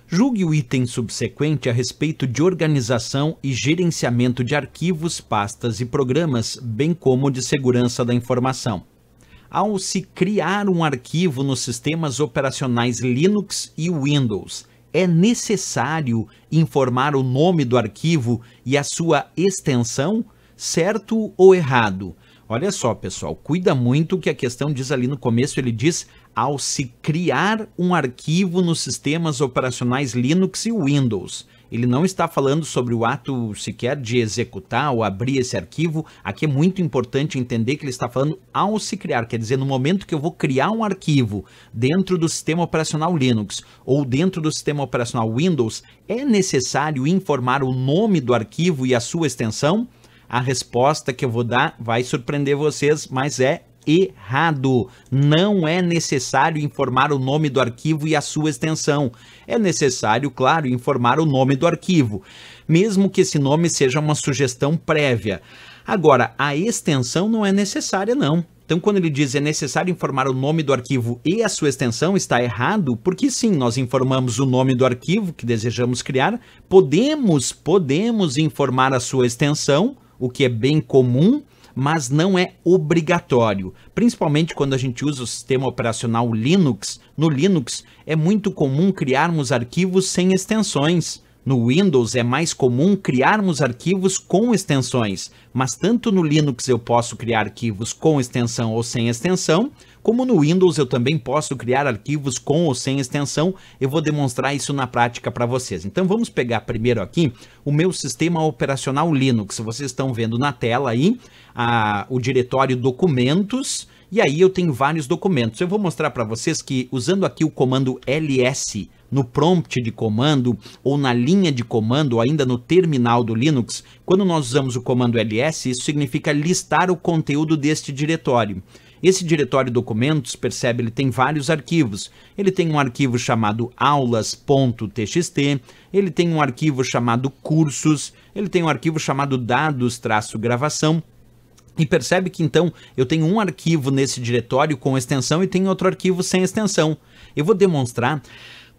Julgue o item subsequente a respeito de organização e gerenciamento de arquivos, pastas e programas, bem como de segurança da informação. Ao se criar um arquivo nos sistemas operacionais Linux e Windows, é necessário informar o nome do arquivo e a sua extensão, certo ou errado? Olha só, pessoal, cuida muito que a questão diz ali no começo, ele diz ao se criar um arquivo nos sistemas operacionais Linux e Windows. Ele não está falando sobre o ato sequer de executar ou abrir esse arquivo. Aqui é muito importante entender que ele está falando ao se criar, quer dizer, no momento que eu vou criar um arquivo dentro do sistema operacional Linux ou dentro do sistema operacional Windows, é necessário informar o nome do arquivo e a sua extensão? A resposta que eu vou dar vai surpreender vocês, mas é errado. Não é necessário informar o nome do arquivo e a sua extensão. É necessário, claro, informar o nome do arquivo, mesmo que esse nome seja uma sugestão prévia. Agora, a extensão não é necessária, não. Então, quando ele diz é necessário informar o nome do arquivo e a sua extensão, está errado, porque sim, nós informamos o nome do arquivo que desejamos criar, podemos informar a sua extensão, o que é bem comum, mas não é obrigatório. Principalmente quando a gente usa o sistema operacional Linux. No Linux é muito comum criarmos arquivos sem extensões. No Windows é mais comum criarmos arquivos com extensões, mas tanto no Linux eu posso criar arquivos com extensão ou sem extensão, como no Windows eu também posso criar arquivos com ou sem extensão. Eu vou demonstrar isso na prática para vocês. Então vamos pegar primeiro aqui o meu sistema operacional Linux. Vocês estão vendo na tela aí o diretório documentos, e aí eu tenho vários documentos. Eu vou mostrar para vocês que usando aqui o comando ls no prompt de comando ou na linha de comando ou ainda no terminal do Linux, quando nós usamos o comando ls, isso significa listar o conteúdo deste diretório. Esse diretório documentos, percebe, ele tem vários arquivos. Ele tem um arquivo chamado aulas.txt, ele tem um arquivo chamado cursos, ele tem um arquivo chamado dados-gravação. E percebe que então eu tenho um arquivo nesse diretório com extensão e tenho outro arquivo sem extensão. Eu vou demonstrar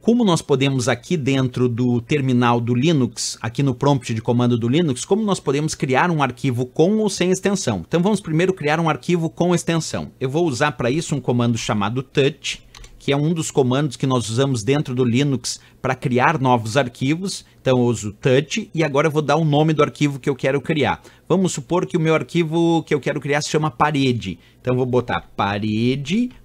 como nós podemos aqui dentro do terminal do Linux, aqui no prompt de comando do Linux, como nós podemos criar um arquivo com ou sem extensão. Então vamos primeiro criar um arquivo com extensão. Eu vou usar para isso um comando chamado touch, que é um dos comandos que nós usamos dentro do Linux para criar novos arquivos. Então eu uso touch e agora eu vou dar o nome do arquivo que eu quero criar. Vamos supor que o meu arquivo que eu quero criar se chama parede. Então eu vou botar parede.txt.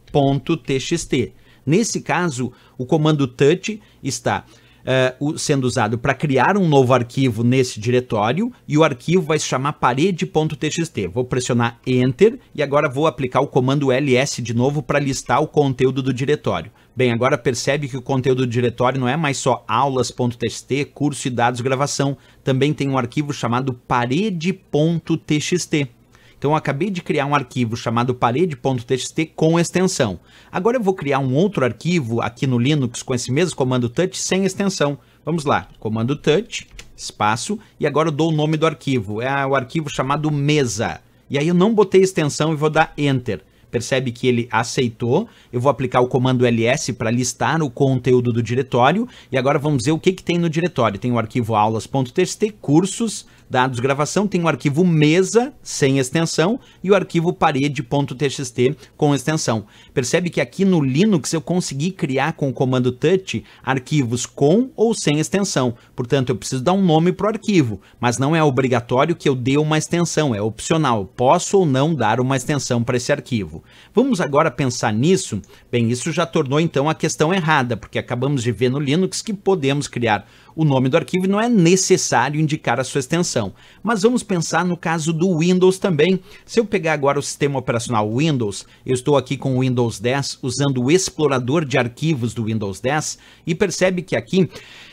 Nesse caso, o comando touch está sendo usado para criar um novo arquivo nesse diretório e o arquivo vai se chamar parede.txt. Vou pressionar Enter e agora vou aplicar o comando ls de novo para listar o conteúdo do diretório. Bem, agora percebe que o conteúdo do diretório não é mais só aulas.txt, curso e dados gravação. Também tem um arquivo chamado parede.txt. Então eu acabei de criar um arquivo chamado parede.txt com extensão. Agora eu vou criar um outro arquivo aqui no Linux com esse mesmo comando touch sem extensão. Vamos lá, comando touch, espaço, e agora eu dou o nome do arquivo. É o arquivo chamado mesa. E aí eu não botei extensão e vou dar Enter. Percebe que ele aceitou. Eu vou aplicar o comando ls para listar o conteúdo do diretório. E agora vamos ver o que tem no diretório. Tem o arquivo aulas.txt, cursos, dados gravação, tem o arquivo mesa sem extensão e o arquivo parede.txt com extensão. Percebe que aqui no Linux eu consegui criar com o comando touch arquivos com ou sem extensão. Portanto, eu preciso dar um nome para o arquivo, mas não é obrigatório que eu dê uma extensão, é opcional. Posso ou não dar uma extensão para esse arquivo. Vamos agora pensar nisso? Bem, isso já tornou então a questão errada, porque acabamos de ver no Linux que podemos criar o nome do arquivo e não é necessário indicar a sua extensão. Mas vamos pensar no caso do Windows também. Se eu pegar agora o sistema operacional Windows, eu estou aqui com o Windows 10 usando o explorador de arquivos do Windows 10 e percebe que aqui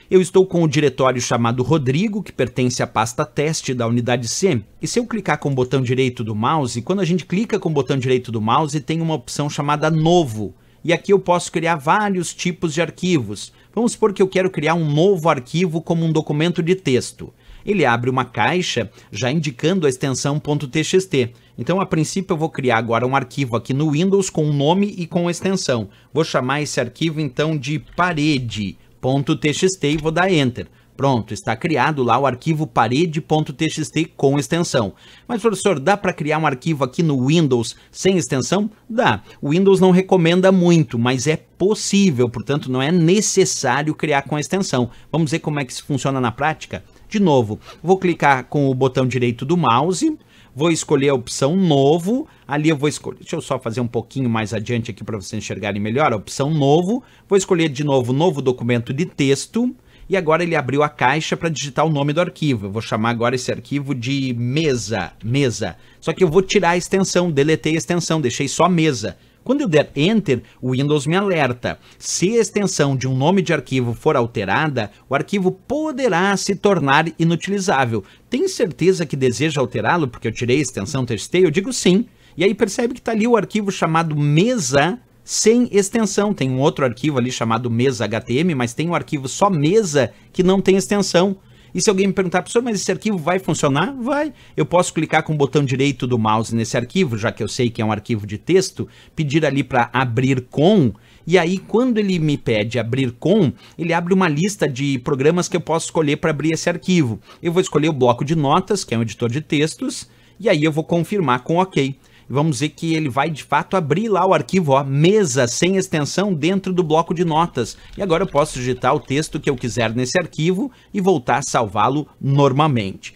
eu estou com o diretório chamado Rodrigo, que pertence à pasta teste da unidade C. E se eu clicar com o botão direito do mouse, quando a gente clica com o botão direito do mouse, tem uma opção chamada Novo. E aqui eu posso criar vários tipos de arquivos. Vamos supor que eu quero criar um novo arquivo como um documento de texto. Ele abre uma caixa já indicando a extensão .txt. Então, a princípio, eu vou criar agora um arquivo aqui no Windows com um nome e com extensão. Vou chamar esse arquivo, então, de parede.txt. .txt e vou dar Enter. Pronto, está criado lá o arquivo parede.txt com extensão. Mas, professor, dá para criar um arquivo aqui no Windows sem extensão? Dá. O Windows não recomenda muito, mas é possível, portanto, não é necessário criar com extensão. Vamos ver como é que isso funciona na prática? De novo, vou clicar com o botão direito do mouse, vou escolher a opção Novo, ali eu vou escolher, deixa eu só fazer um pouquinho mais adiante aqui para vocês enxergarem melhor, a opção Novo, vou escolher de novo Novo Documento de Texto, e agora ele abriu a caixa para digitar o nome do arquivo. Eu vou chamar agora esse arquivo de mesa. Só que eu vou tirar a extensão, deletei a extensão, deixei só mesa. Quando eu der Enter, o Windows me alerta. Se a extensão de um nome de arquivo for alterada, o arquivo poderá se tornar inutilizável. Tem certeza que deseja alterá-lo porque eu tirei a extensão TXT? Eu digo sim. E aí percebe que está ali o arquivo chamado mesa sem extensão. Tem um outro arquivo ali chamado mesa.htm, mas tem um arquivo só mesa que não tem extensão. E se alguém me perguntar, professor, mas esse arquivo vai funcionar? Vai. Eu posso clicar com o botão direito do mouse nesse arquivo, já que eu sei que é um arquivo de texto, pedir ali para abrir com, e aí quando ele me pede abrir com, ele abre uma lista de programas que eu posso escolher para abrir esse arquivo. Eu vou escolher o bloco de notas, que é um editor de textos, e aí eu vou confirmar com OK. Vamos ver que ele vai de fato abrir lá o arquivo, ó, mesa sem extensão dentro do bloco de notas. E agora eu posso digitar o texto que eu quiser nesse arquivo e voltar a salvá-lo normalmente.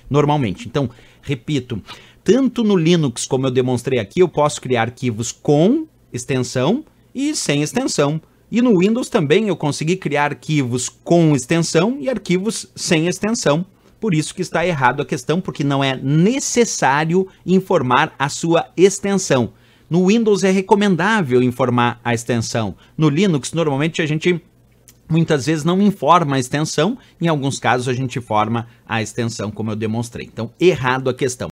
Então, repito, tanto no Linux como eu demonstrei aqui, eu posso criar arquivos com extensão e sem extensão. E no Windows também eu consegui criar arquivos com extensão e arquivos sem extensão. Por isso que está errado a questão, porque não é necessário informar a sua extensão. No Windows é recomendável informar a extensão. No Linux, normalmente a gente muitas vezes não informa a extensão, em alguns casos a gente informa a extensão, como eu demonstrei. Então, errado a questão.